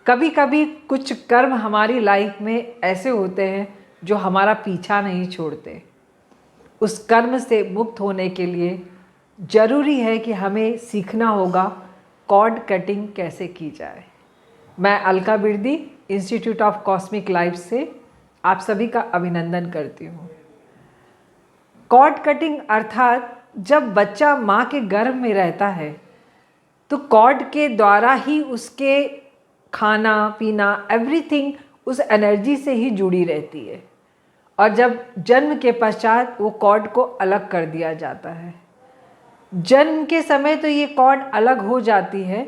कभी कभी कुछ कर्म हमारी लाइफ में ऐसे होते हैं जो हमारा पीछा नहीं छोड़ते। उस कर्म से मुक्त होने के लिए ज़रूरी है कि हमें सीखना होगा कॉर्ड कटिंग कैसे की जाए। मैं Alka Birdi institute of cosmic life से आप सभी का अभिनंदन करती हूँ। कॉर्ड कटिंग अर्थात जब बच्चा माँ के गर्भ में रहता है तो कॉर्ड के द्वारा ही उसके खाना पीना एवरीथिंग उस एनर्जी से ही जुड़ी रहती है, और जब जन्म के पश्चात वो कॉर्ड को अलग कर दिया जाता है। जन्म के समय तो ये कॉर्ड अलग हो जाती है,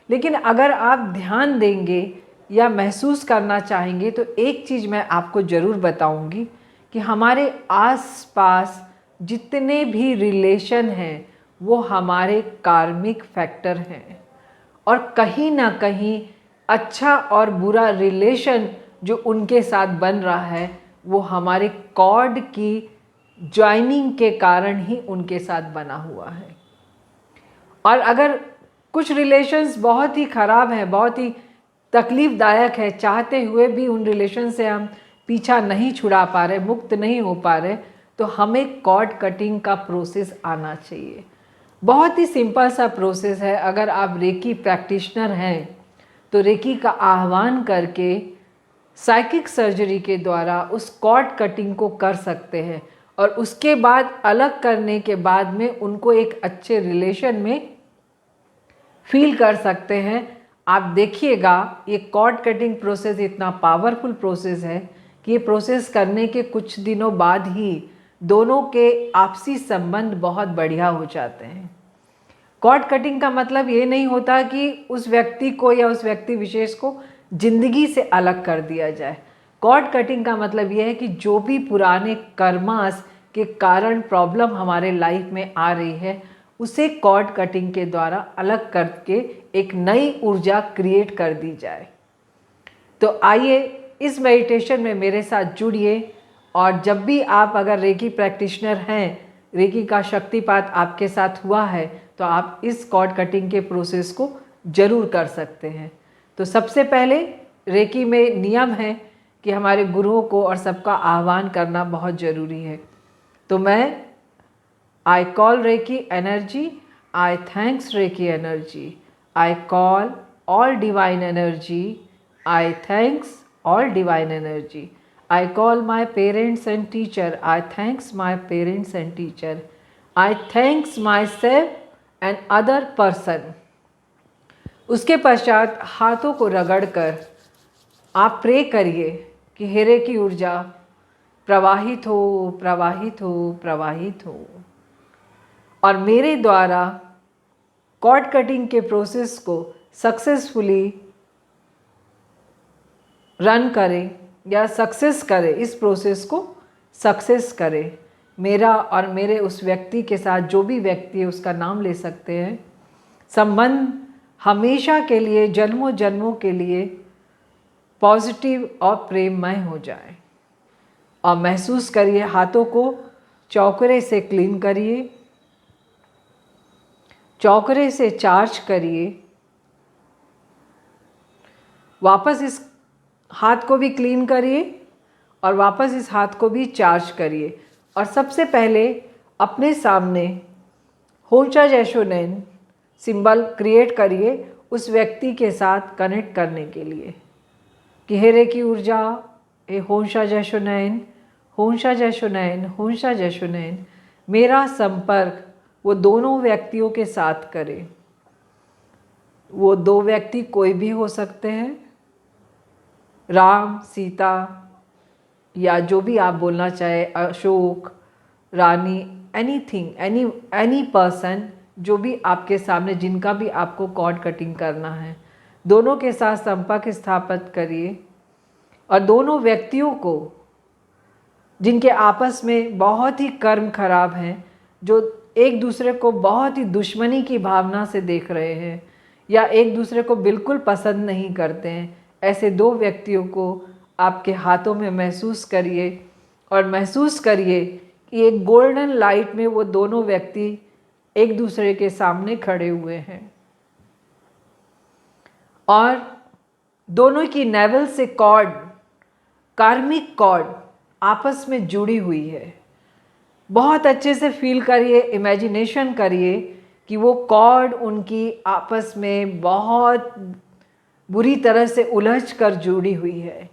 लेकिन अगर आप ध्यान देंगे या महसूस करना चाहेंगे तो एक चीज़ मैं आपको ज़रूर बताऊंगी कि हमारे आसपास जितने भी रिलेशन हैं वो हमारे कार्मिक फैक्टर हैं, और कहीं ना कहीं अच्छा और बुरा रिलेशन जो उनके साथ बन रहा है वो हमारे कॉर्ड की ज्वाइनिंग के कारण ही उनके साथ बना हुआ है। और अगर कुछ रिलेशंस बहुत ही ख़राब हैं, बहुत ही तकलीफ़दायक है, चाहते हुए भी उन रिलेशन से हम पीछा नहीं छुड़ा पा रहे, मुक्त नहीं हो पा रहे, तो हमें कॉर्ड कटिंग का प्रोसेस आना चाहिए। बहुत ही सिंपल सा प्रोसेस है। अगर आप रेकी प्रैक्टिशनर हैं तो रेकी का आह्वान करके साइकिक सर्जरी के द्वारा उस कॉर्ड कटिंग को कर सकते हैं, और उसके बाद अलग करने के बाद में उनको एक अच्छे रिलेशन में फील कर सकते हैं। आप देखिएगा ये कॉर्ड कटिंग प्रोसेस इतना पावरफुल प्रोसेस है कि ये प्रोसेस करने के कुछ दिनों बाद ही दोनों के आपसी संबंध बहुत बढ़िया हो जाते हैं। कॉर्ड कटिंग का मतलब ये नहीं होता कि उस व्यक्ति को या उस व्यक्ति विशेष को जिंदगी से अलग कर दिया जाए। कॉर्ड कटिंग का मतलब ये है कि जो भी पुराने कर्मास के कारण प्रॉब्लम हमारे लाइफ में आ रही है उसे कॉर्ड कटिंग के द्वारा अलग करके एक नई ऊर्जा क्रिएट कर दी जाए। तो आइए इस मेडिटेशन में मेरे साथ जुड़िए, और जब भी आप अगर रेकी प्रैक्टिशनर हैं, रेकी का शक्तिपात आपके साथ हुआ है, तो आप इस कॉर्ड कटिंग के प्रोसेस को ज़रूर कर सकते हैं। तो सबसे पहले रेकी में नियम है कि हमारे गुरुओं को और सबका आह्वान करना बहुत ज़रूरी है। तो मैं I call Reiki energy, I thanks Reiki energy, I call all divine energy, I thanks all divine energy, I call my parents and teacher, I thanks my parents and teacher, I thanks myself and other person। उसके पश्चात हाथों को रगड़कर आप pray करिए कि हे recce ऊर्जा प्रवाहित हो, प्रवाहित हो, प्रवाहित हो, और मेरे द्वारा कॉर्ड कटिंग के प्रोसेस को सक्सेसफुली रन करें या सक्सेस करें, इस प्रोसेस को सक्सेस करें। मेरा और मेरे उस व्यक्ति के साथ, जो भी व्यक्ति है उसका नाम ले सकते हैं, संबंध हमेशा के लिए, जन्मों जन्मों के लिए पॉजिटिव और प्रेममय हो जाए। और महसूस करिए, हाथों को चौकरे से क्लीन करिए, चौकरे से चार्ज करिए, वापस इस हाथ को भी क्लीन करिए और वापस इस हाथ को भी चार्ज करिए। और सबसे पहले अपने सामने होंशा जैशोनैन सिंबल क्रिएट करिए उस व्यक्ति के साथ कनेक्ट करने के लिए कि हे रेकी ऊर्जा, हे होंशा जैशोनैन, होंशा जैशोनैन, होंशा जैशोनैन, मेरा संपर्क वो दोनों व्यक्तियों के साथ करें। वो दो व्यक्ति कोई भी हो सकते हैं, राम, सीता, या जो भी आप बोलना चाहे, अशोक, रानी, एनीथिंग, एनी पर्सन, जो भी आपके सामने, जिनका भी आपको कॉर्ड कटिंग करना है, दोनों के साथ संपर्क स्थापित करिए। और दोनों व्यक्तियों को जिनके आपस में बहुत ही कर्म खराब हैं, जो एक दूसरे को बहुत ही दुश्मनी की भावना से देख रहे हैं या एक दूसरे को बिल्कुल पसंद नहीं करते हैं, ऐसे दो व्यक्तियों को आपके हाथों में महसूस करिए, और महसूस करिए कि एक गोल्डन लाइट में वो दोनों व्यक्ति एक दूसरे के सामने खड़े हुए हैं। और दोनों की नेवल से कॉर्ड, कार्मिक कॉर्ड आपस में जुड़ी हुई है। बहुत अच्छे से फील करिए, इमेजिनेशन करिए कि वो कॉर्ड उनकी आपस में बहुत बुरी तरह से उलझ कर जुड़ी हुई है।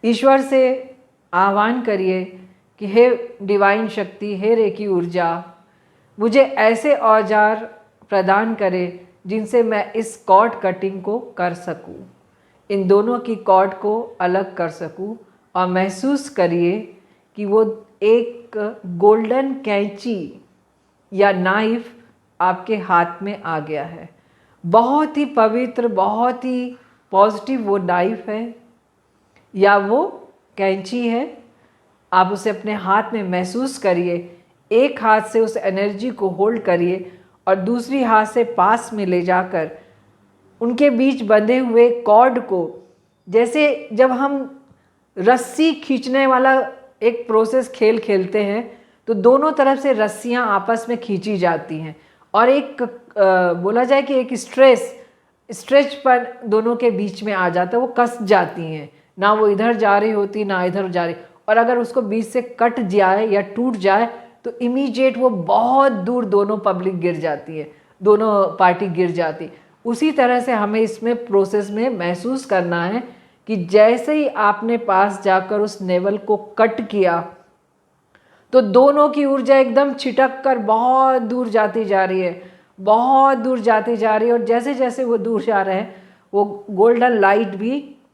ईश्वर से आह्वान करिए कि हे डिवाइन शक्ति, हे रेकी ऊर्जा, मुझे ऐसे औजार प्रदान करें जिनसे मैं इस कॉर्ड कटिंग को कर सकूं, इन दोनों की कॉर्ड को अलग कर सकूं। और महसूस करिए कि वो एक गोल्डन कैंची या नाइफ आपके हाथ में आ गया है। बहुत ही पवित्र, बहुत ही पॉजिटिव वो नाइफ है या वो कैंची है। आप उसे अपने हाथ में महसूस करिए। एक हाथ से उस एनर्जी को होल्ड करिए और दूसरी हाथ से पास में ले जाकर उनके बीच बंधे हुए कॉर्ड को, जैसे जब हम रस्सी खींचने वाला एक प्रोसेस खेल खेलते हैं तो दोनों तरफ से रस्सियां आपस में खींची जाती हैं और एक बोला जाए कि एक स्ट्रेच पर दोनों के बीच में आ जाता है, वो कस जाती हैं, ना वो इधर जा रही होती ना इधर जा रही। और अगर उसको बीच से कट जाए या टूट जाए तो इमीडिएट वो बहुत दूर दोनों पब्लिक गिर जाती है, दोनों पार्टी गिर जाती। उसी तरह से हमें इसमें प्रोसेस में महसूस करना है कि जैसे ही आपने पास जाकर उस नेवल को कट किया तो दोनों की ऊर्जा एकदम छिटक कर बहुत दूर जाती जा रही है, बहुत दूर जाती जा रही है। और जैसे जैसे वो दूर जा रहे हैं वो गोल्डन लाइट भी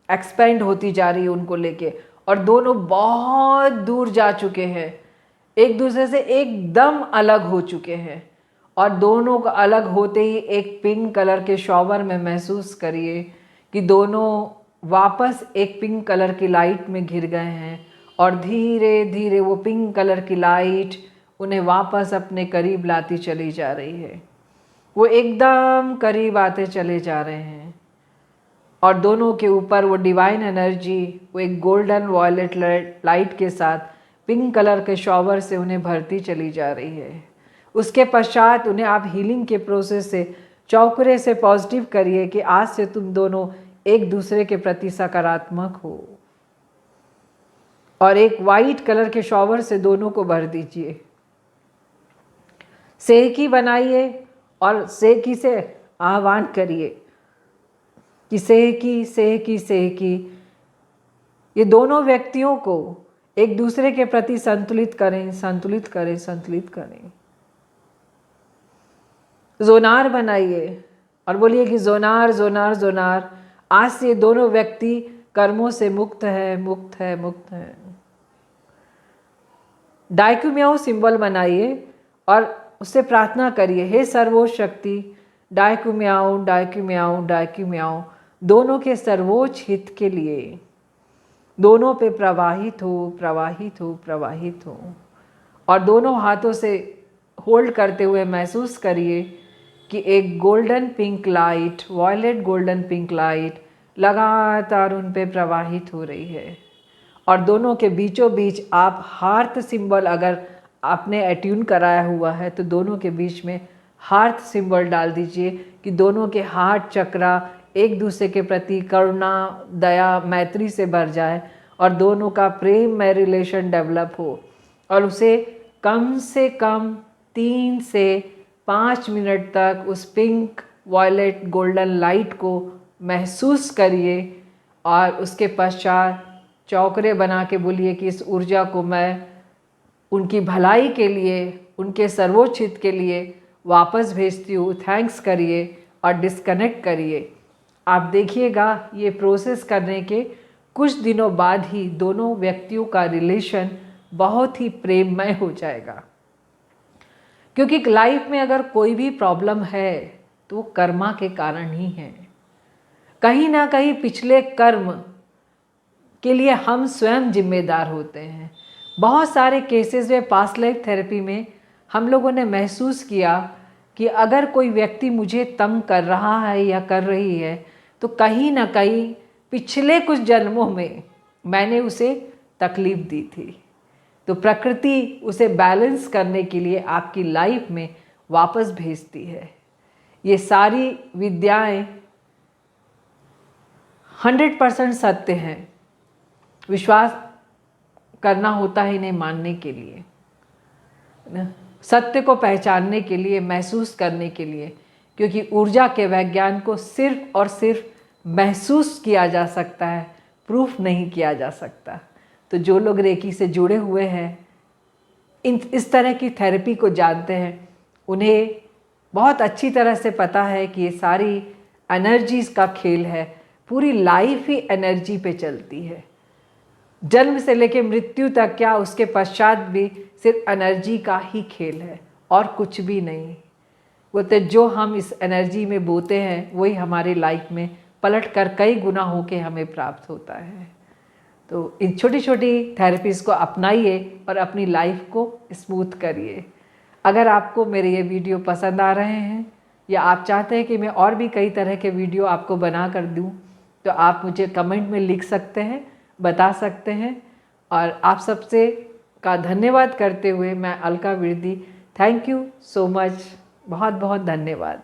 एक्सपेंड होती जा रही है उनको लेके, और दोनों बहुत दूर जा चुके हैं, एक दूसरे से एकदम अलग हो चुके हैं। और दोनों का अलग होते ही एक पिंक कलर के शॉवर में महसूस करिए कि दोनों वापस एक पिंक कलर की लाइट में घिर गए हैं और धीरे धीरे वो पिंक कलर की लाइट उन्हें वापस अपने करीब लाती चली जा रही है। वो एकदम करीब आते चले जा रहे हैं और दोनों के ऊपर वो डिवाइन एनर्जी, वो एक गोल्डन वॉयलेट लाइट के साथ पिंक कलर के शॉवर से उन्हें भरती चली जा रही है। उसके पश्चात उन्हें आप हीलिंग के प्रोसेस से चौकरे से पॉजिटिव करिए कि आज से तुम दोनों एक दूसरे के प्रति सकारात्मक हो, और एक वाइट कलर के शॉवर से दोनों को भर दीजिए। सेहकी बनाइए और सेहकी से आह्वान करिए कि सेहकी सेहकी सेहकी, ये दोनों व्यक्तियों को एक दूसरे के प्रति संतुलित करें, संतुलित करें, संतुलित करें। जोनार बनाइए और बोलिए कि जोनार जोनार जोनार, आज से दोनों व्यक्ति कर्मों से मुक्त है, मुक्त है, मुक्त है। डाइक्यूम्याओ सिंबल बनाइए और उससे प्रार्थना करिए, हे सर्वोच्च शक्ति, डाइक्यूम्याओ डाइक्यूम्याओ डाइक्यूम्याओ, दोनों के सर्वोच्च हित के लिए दोनों पे प्रवाहित हो, प्रवाहित हो, प्रवाहित हो। और दोनों हाथों से होल्ड करते हुए महसूस करिए कि एक golden pink light, violet golden pink light लगातार उन पे प्रवाहित हो रही है। और दोनों के बीचों बीच आप हार्ट सिंबल, अगर आपने अट्यून कराया हुआ है तो दोनों के बीच में हार्ट सिंबल डाल दीजिए कि दोनों के हार्ट चक्रा एक दूसरे के प्रति करुणा, दया, मैत्री से भर जाए और दोनों का प्रेम में रिलेशन डेवलप हो। और उसे कम से कम 3 से 5 मिनट तक उस पिंक वॉयलेट गोल्डन लाइट को महसूस करिए और उसके पश्चात चौकरे बना के बोलिए कि इस ऊर्जा को मैं उनकी भलाई के लिए, उनके सर्वोच्च हित के लिए वापस भेजती हूँ। थैंक्स करिए और डिस्कनेक्ट करिए। आप देखिएगा ये प्रोसेस करने के कुछ दिनों बाद ही दोनों व्यक्तियों का रिलेशन बहुत ही प्रेममय हो जाएगा। क्योंकि लाइफ में अगर कोई भी प्रॉब्लम है तो वो कर्मा के कारण ही है। कहीं ना कहीं पिछले कर्म के लिए हम स्वयं जिम्मेदार होते हैं। बहुत सारे केसेस में पास्ट लाइफ थेरेपी में हम लोगों ने महसूस किया कि अगर कोई व्यक्ति मुझे तंग कर रहा है या कर रही है तो कहीं ना कहीं पिछले कुछ जन्मों में मैंने उसे तकलीफ दी थी। तो प्रकृति उसे बैलेंस करने के लिए आपकी लाइफ में वापस भेजती है। ये सारी विद्याएं 100% सत्य हैं। विश्वास करना होता है इन्हें मानने के लिए, सत्य को पहचानने के लिए, महसूस करने के लिए, क्योंकि ऊर्जा के विज्ञान को सिर्फ और सिर्फ महसूस किया जा सकता है, प्रूफ नहीं किया जा सकता। तो जो लोग रेकी से जुड़े हुए हैं, इस तरह की थेरेपी को जानते हैं, उन्हें बहुत अच्छी तरह से पता है कि ये सारी एनर्जीज़ का खेल है। पूरी लाइफ ही एनर्जी पे चलती है, जन्म से लेकर मृत्यु तक, क्या उसके पश्चात भी सिर्फ एनर्जी का ही खेल है और कुछ भी नहीं। बोलते जो हम इस एनर्जी में बोते हैं वही हमारी लाइफ में पलट कर कई गुना होके हमें प्राप्त होता है। तो इन छोटी छोटी थेरेपीज़ को अपनाइए और अपनी लाइफ को स्मूथ करिए। अगर आपको मेरे ये वीडियो पसंद आ रहे हैं या आप चाहते हैं कि मैं और भी कई तरह के वीडियो आपको बना कर दूँ, तो आप मुझे कमेंट में लिख सकते हैं, बता सकते हैं। और आप सबसे का धन्यवाद करते हुए मैं Alka Virdi, thank you so much, बहुत बहुत धन्यवाद।